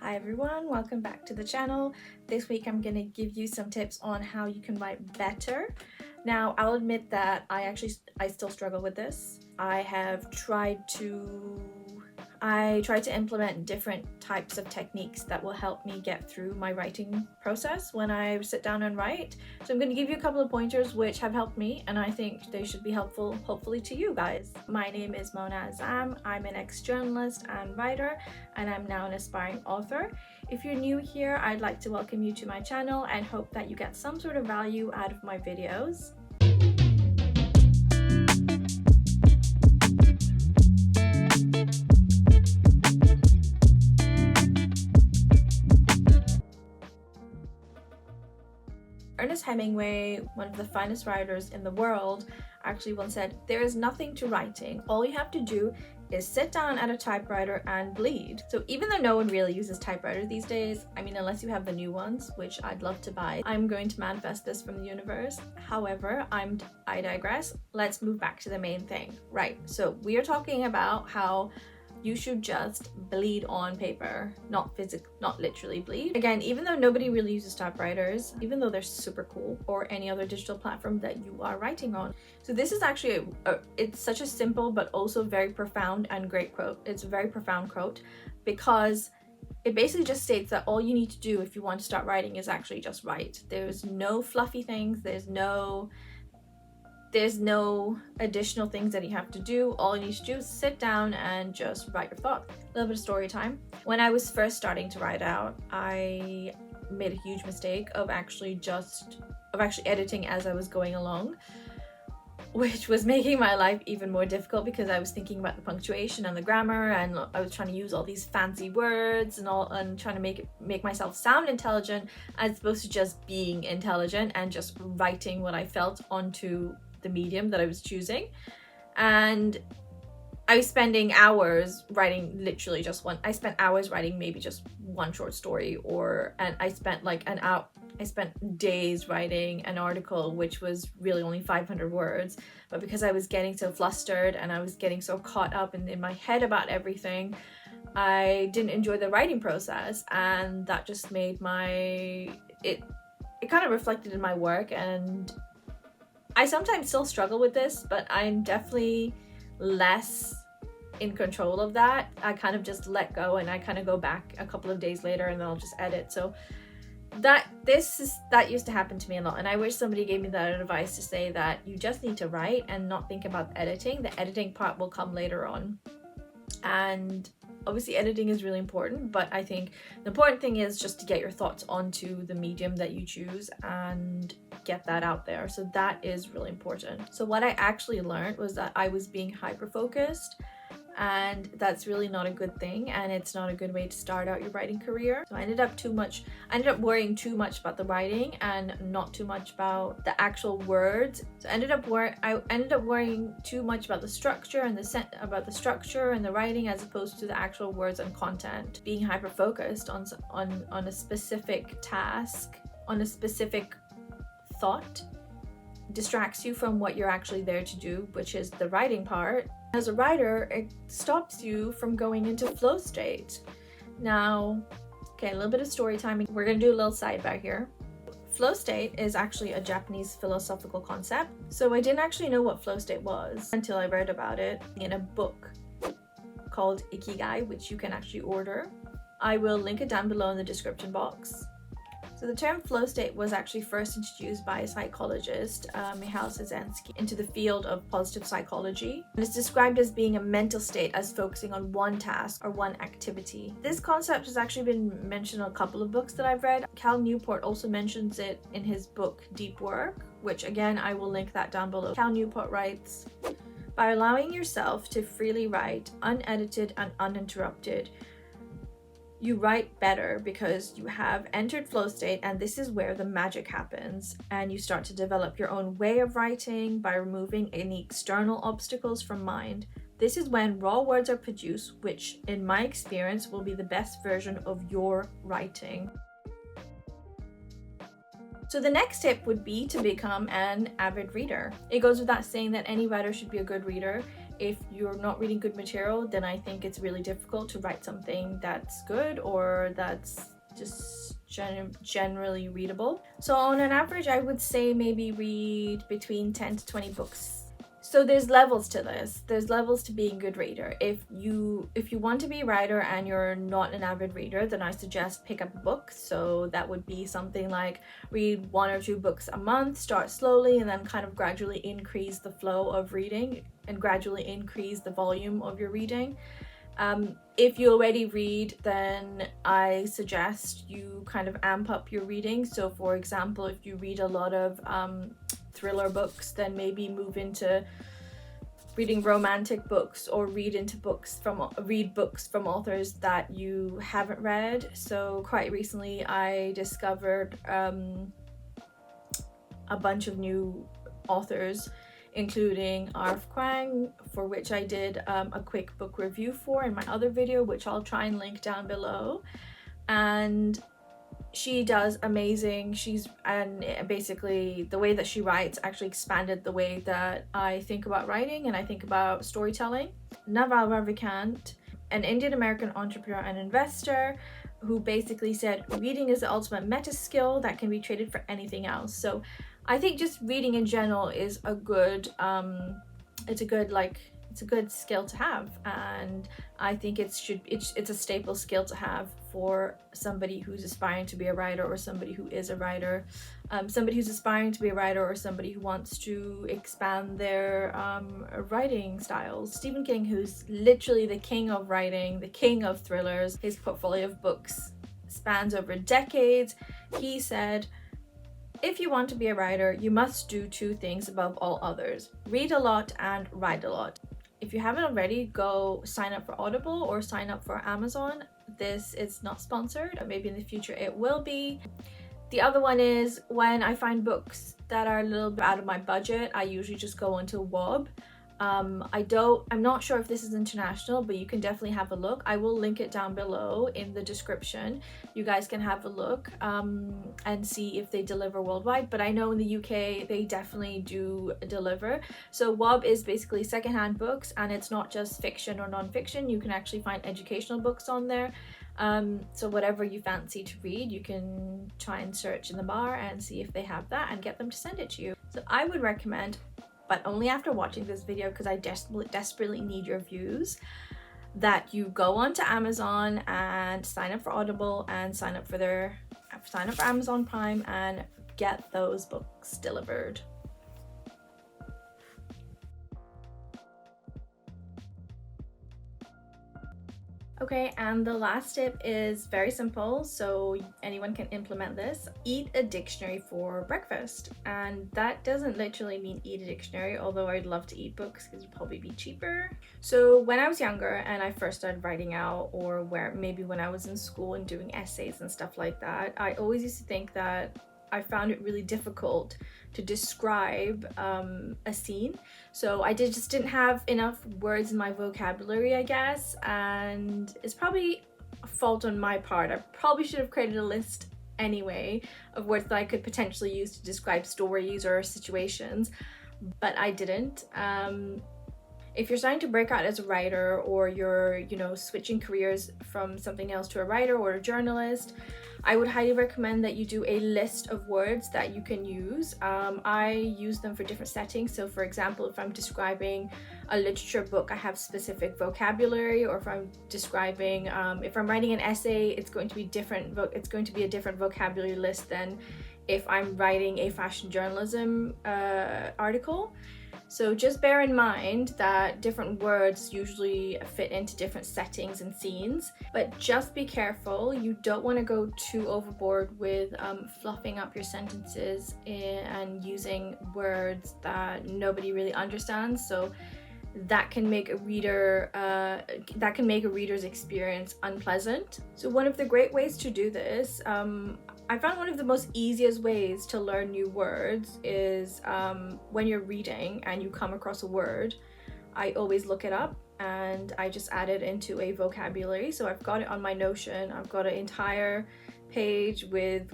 Hi everyone, welcome back to the channel. This week I'm going to give you some tips on how you can write better. Now I'll admit that I still struggle with this. I try to implement different types of techniques that will help me get through my writing process when I sit down and write. So I'm going to give you a couple of pointers which have helped me, and I think they should be helpful hopefully to you guys. My name is Mona Azam. I'm an ex-journalist and writer, and I'm now an aspiring author. If you're new here, I'd like to welcome you to my channel and hope that you get some sort of value out of my videos. Ernest Hemingway, one of the finest writers in the world, actually once said, "There is nothing to writing. All you have to do is sit down at a typewriter and bleed." So even though no one really uses typewriters these days, I mean, unless you have the new ones, which I'd love to buy, I'm going to manifest this from the universe. However, I digress. Let's move back to the main thing. Right, so we are talking about how you should just bleed on paper, not literally bleed. Again, even though nobody really uses typewriters, even though they're super cool, or any other digital platform that you are writing on. So this is actually, it's such a simple but also very profound and great quote. It's a very profound quote because it basically just states that all you need to do if you want to start writing is actually just write. There's no fluffy things, there's no additional things that you have to do. All you need to do is sit down and just write your thoughts. A little bit of story time. When I was first starting to write out, I made a huge mistake of actually editing as I was going along, which was making my life even more difficult because I was thinking about the punctuation and the grammar, and I was trying to use all these fancy words and trying to make myself sound intelligent as opposed to just being intelligent and just writing what I felt onto the medium that I was choosing. And I was spending hours writing I spent hours writing maybe just one short story, and I spent days writing an article which was really only 500 words, but because I was getting so flustered and I was getting so caught up in my head about everything, I didn't enjoy the writing process, and that just made it kind of reflected in my work. And I sometimes still struggle with this, but I'm definitely less in control of that. I kind of just let go, and I kind of go back a couple of days later and then I'll just edit. So that used to happen to me a lot, and I wish somebody gave me that advice to say that you just need to write and not think about editing. The editing part will come later on, and obviously editing is really important, but I think the important thing is just to get your thoughts onto the medium that you choose and get that out there. So that is really important. So what I actually learned was that I was being hyper-focused, and that's really not a good thing, and it's not a good way to start out your writing career. So I ended up worrying too much about the writing and not too much about the actual words. So I ended up worrying too much about the structure and the writing as opposed to the actual words and content. Being hyper focused on a specific task, on a specific thought, distracts you from what you're actually there to do, which is the writing part. As a writer, it stops you from going into flow state. Now, okay, a little bit of story time. We're gonna do a little sidebar here. Flow state is actually a Japanese philosophical concept. So I didn't actually know what flow state was until I read about it in a book called Ikigai, which you can actually order. I will link it down below in the description box. So the term flow state was actually first introduced by a psychologist, Mihaly Csikszentmihalyi, into the field of positive psychology. And it's described as being a mental state as focusing on one task or one activity. This concept has actually been mentioned in a couple of books that I've read. Cal Newport also mentions it in his book Deep Work, which again, I will link that down below. Cal Newport writes, "By allowing yourself to freely write, unedited and uninterrupted, you write better because you have entered flow state, and this is where the magic happens, and you start to develop your own way of writing by removing any external obstacles from mind. This is when raw words are produced, which in my experience will be the best version of your writing." So the next tip would be to become an avid reader. It goes without saying that any writer should be a good reader. if you're not reading good material, then I think it's really difficult to write something that's good or that's just generally readable. So on an average, I would say maybe read between 10 to 20 books. So there's levels to this. There's levels to being a good reader. If you want to be a writer and you're not an avid reader, then I suggest pick up a book. So that would be something like read 1 or 2 books a month, start slowly, and then kind of gradually increase the flow of reading and gradually increase the volume of your reading. If you already read, then I suggest you kind of amp up your reading. So for example, if you read a lot of thriller books, then maybe move into reading romantic books, or read books from authors that you haven't read. So quite recently I discovered a bunch of new authors, including R.F Kuang, for which I did a quick book review for in my other video, which I'll try and link down below. And she does amazing. And basically the way that she writes actually expanded the way that I think about writing and I think about storytelling. Naval Ravikant, an Indian American entrepreneur and investor, who basically said reading is the ultimate meta skill that can be traded for anything else. So I think just reading in general is a good it's a good skill to have, and I think it's a staple skill to have for somebody who's aspiring to be a writer, or somebody who is a writer, somebody who's aspiring to be a writer, or somebody who wants to expand their writing styles. Stephen King, who's literally the king of writing, the king of thrillers, his portfolio of books spans over decades. He said, if you want to be a writer, you must do 2 things above all others: read a lot and write a lot. If you haven't already, go sign up for Audible or sign up for Amazon. This is not sponsored, maybe in the future it will be. The other one is, when I find books that are a little bit out of my budget, I usually just go onto WOB. I'm not sure if this is international, but you can definitely have a look. I will link it down below in the description. You guys can have a look and see if they deliver worldwide, but I know in the UK they definitely do deliver. So WOB is basically secondhand books, and it's not just fiction or non-fiction. You can actually find educational books on there. So whatever you fancy to read, you can try and search in the bar and see if they have that and get them to send it to you. So I would recommend, but only after watching this video, because I desperately need your views, that you go onto Amazon and sign up for Audible and sign up for Amazon Prime and get those books delivered. Okay, and the last tip is very simple, so anyone can implement this. Eat a dictionary for breakfast. And that doesn't literally mean eat a dictionary, although I'd love to eat books because it'd probably be cheaper. So when I was younger and I first started writing out, or maybe when I was in school and doing essays and stuff like that, I always used to think that I found it really difficult to describe a scene. So I just didn't have enough words in my vocabulary, I guess, and it's probably a fault on my part. I probably should have created a list anyway of words that I could potentially use to describe stories or situations, but I didn't. If you're starting to break out as a writer, or you're, switching careers from something else to a writer or a journalist, I would highly recommend that you do a list of words that you can use. I use them for different settings. So for example, if I'm describing a literature book, I have specific vocabulary, or if I'm describing, if I'm writing an essay, it's going to be a different vocabulary list than if I'm writing a fashion journalism article. So just bear in mind that different words usually fit into different settings and scenes, but just be careful. You don't want to go too overboard with fluffing up your sentences and using words that nobody really understands. So that can make a reader's experience unpleasant. So one of the great ways to do this, I found one of the most easiest ways to learn new words is when you're reading and you come across a word, I always look it up and I just add it into a vocabulary. So I've got it on my Notion. I've got an entire page with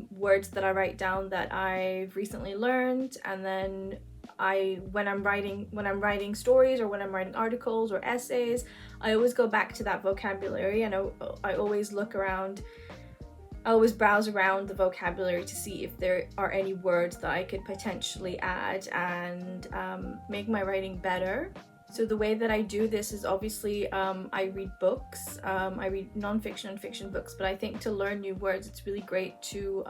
words that I write down that I've recently learned, and then when I'm writing stories, or when I'm writing articles or essays, I always go back to that vocabulary, and I always look around. I always browse around the vocabulary to see if there are any words that I could potentially add and make my writing better. So the way that I do this is obviously I read books, I read non-fiction and fiction books, but I think to learn new words, it's really great to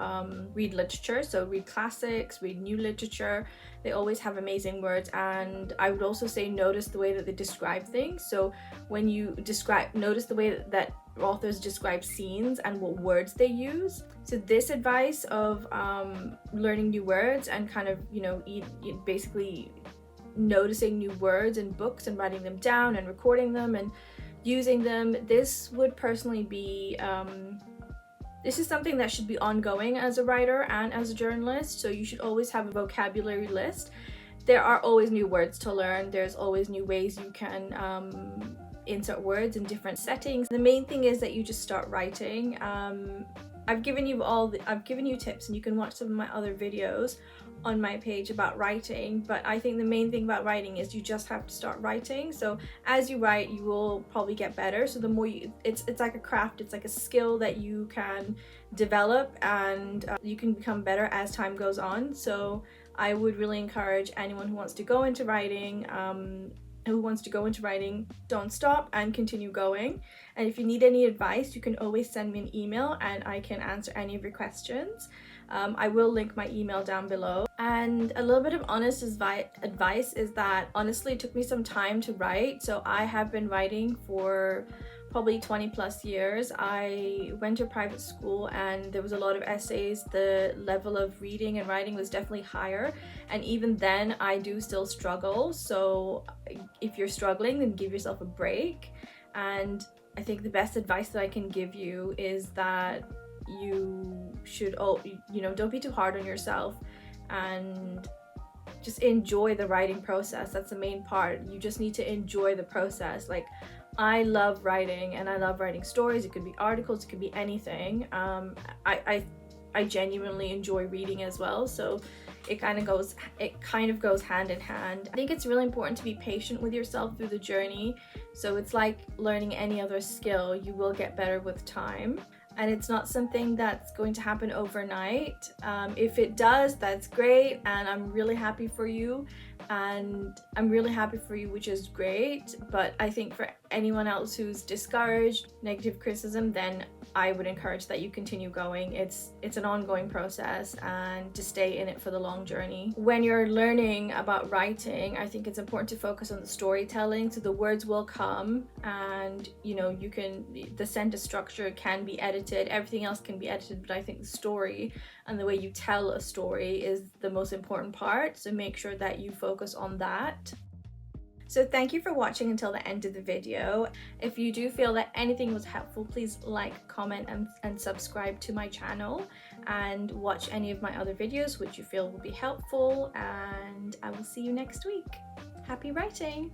read literature. So read classics, read new literature. They always have amazing words, and I would also say notice the way that they describe things. So when you notice the way that authors describe scenes and what words they use. So this advice of learning new words and kind of, basically noticing new words in books and writing them down and recording them and using them, this would personally be this is something that should be ongoing as a writer and as a journalist. So you should always have a vocabulary list. There are always new words to learn. There's always new ways you can insert words in different settings. The main thing is that you just start writing. I've given you tips, and you can watch some of my other videos on my page about writing, but I think the main thing about writing is you just have to start writing. So as you write, you will probably get better. So the more it's like a craft, it's like a skill that you can develop, and you can become better as time goes on. So I would really encourage anyone who wants to go into writing, don't stop and continue going. And if you need any advice, you can always send me an email and I can answer any of your questions. I will link my email down below. And a little bit of honest advice is that honestly it took me some time to write. So I have been writing for probably 20 plus years. I went to private school and there was a lot of essays. The level of reading and writing was definitely higher, and even then I do still struggle. So if you're struggling, then give yourself a break. And I think the best advice that I can give you is that you should, don't be too hard on yourself and just enjoy the writing process. That's the main part. You just need to enjoy the process. Like, I love writing, and I love writing stories. It could be articles, it could be anything. I genuinely enjoy reading as well, so it kind of goes hand in hand. I think it's really important to be patient with yourself through the journey. So it's like learning any other skill. You will get better with time, and it's not something that's going to happen overnight. If it does, that's great, and I'm really happy for you, which is great. But I think for anyone else who's discouraged, negative criticism, then I would encourage that you continue going. It's an ongoing process, and to stay in it for the long journey. When you're learning about writing, I think it's important to focus on the storytelling. So the words will come, and the sentence structure can be edited, everything else can be edited, but I think the story and the way you tell a story is the most important part. So make sure that you focus on that. So thank you for watching until the end of the video. If you do feel that anything was helpful, please like, comment, and subscribe to my channel, and watch any of my other videos which you feel will be helpful, and I will see you next week. Happy writing!